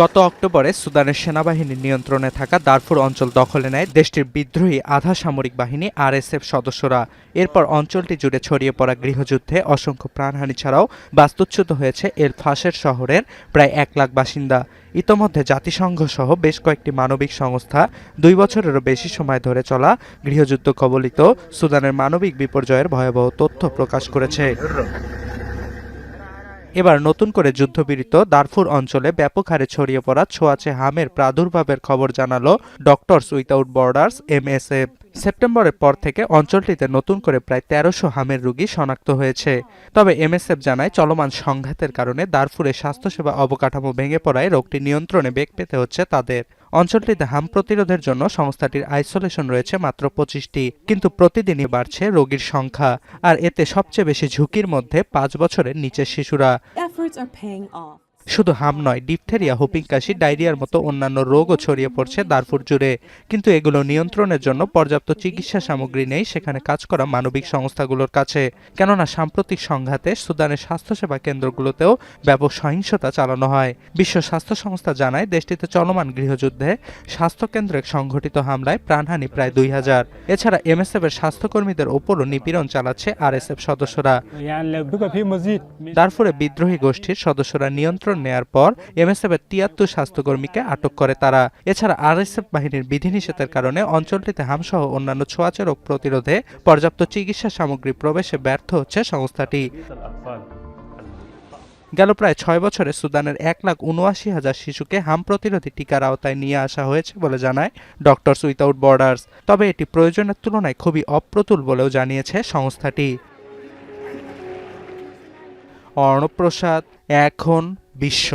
গত অক্টোবরে সুদানের সেনাবাহিনীর নিয়ন্ত্রণে থাকা দারফুর অঞ্চল দখলে নেয় দেশটির বিদ্রোহী আধা সামরিক বাহিনী আরএসএফ সদস্যরা। এরপর অঞ্চলটি জুড়ে ছড়িয়ে পড়া গৃহযুদ্ধে অসংখ্য প্রাণহানি ছাড়াও বাস্তুচ্যুত হয়েছে এল ফাশের শহরের প্রায় 1 লাখ বাসিন্দা। ইতোমধ্যে জাতিসংঘ সহ বেশ কয়েকটি মানবিক সংস্থা 2 বছরেরও বেশি সময় ধরে চলা গৃহযুদ্ধ কবলিত সুদানের মানবিক বিপর্যয়ের ভয়াবহ তথ্য প্রকাশ করেছে। এবার নতুন করে যুদ্ধবিরত দারফুর অঞ্চলে ব্যাপক হারে ছড়িয়ে পড়া ছোঁয়াচে হামের প্রাদুর্ভাবের খবর জানালো ডক্টরস উইথাউট বর্ডার্স এমএসএফ। সেপ্টেম্বরের পর থেকে অঞ্চলটিতে নতুন করে প্রায় 1300 হামের রোগী শনাক্ত হয়েছে। তবে এমএসএফ জানায় চলমান সংঘাতের কারণে দারফুরে স্বাস্থ্যসেবা অবকাঠামো ভেঙে পড়ায় রোগটি নিয়ন্ত্রণে বেগ পেতে হচ্ছে তাদের। অঞ্চলটিতে হাম প্রতিরোধের জন্য সংস্থাটির আইসোলেশন রয়েছে মাত্র 25টি, কিন্তু প্রতিদিনই বাড়ছে রোগীর সংখ্যা। আর এতে সবচেয়ে বেশি ঝুঁকির মধ্যে 5 বছরের নিচের শিশুরা। শুধু হাম নয়, ডিপথেরিয়া, হুপিং কাশি, ডায়রিয়ার মতো অন্যান্য রোগও ছড়িয়ে পড়ছে দারফুর জুড়ে। কিন্তু এগুলো নিয়ন্ত্রণের জন্য পর্যাপ্ত চিকিৎসা সামগ্রী নেই সেখানে কাজ করা মানবিক সংস্থাগুলোর কাছে। কেননা সাম্প্রতিক সংঘাতে সুদানের স্বাস্থ্যসেবা কেন্দ্রগুলোতেও ব্যাপক সহিংসতা চালানো হয়। বিশ্ব স্বাস্থ্য সংস্থা জানায় দেশটিতে চলমান গৃহযুদ্ধে স্বাস্থ্যকেন্দ্রে সংঘটিত হামলায় প্রাণহানি প্রায় 2000। এছাড়া এমএসএফ এর স্বাস্থ্যকর্মীদের ওপরও নিপীড়ন চালাচ্ছে আরএসএফ সদস্যরা। দারফুরে বিদ্রোহী গোষ্ঠীর সদস্যরা নিয়ন্ত্রণ নেয়ার পর এমএসএফ এর 73 স্বাস্থ্যকর্মীকে আটক করে তারা। এছাড়া আরএসএফ বাহিনীর বিধিনিষেধের কারণে অঞ্চলটিতে হামসহ অন্যান্য ছোঁয়াচে রোগ প্রতিরোধে পর্যাপ্ত চিকিৎসা সামগ্রী প্রবেশে ব্যর্থ হচ্ছে সংস্থাটি। গেল প্রায় 6 বছরে সুদানের 1,79,000 শিশুকে হাম প্রতিরোধী টিকার আওতায় নিয়ে আসা হয়েছে বলে জানায় ডক্টরস উইথাউট বর্ডার্স। তবে এটি প্রয়োজনের তুলনায় খুবই অপ্রতুল বলেও জানিয়েছে সংস্থাটি। অর্ণব প্রসাদ, এখন বিশ্ব।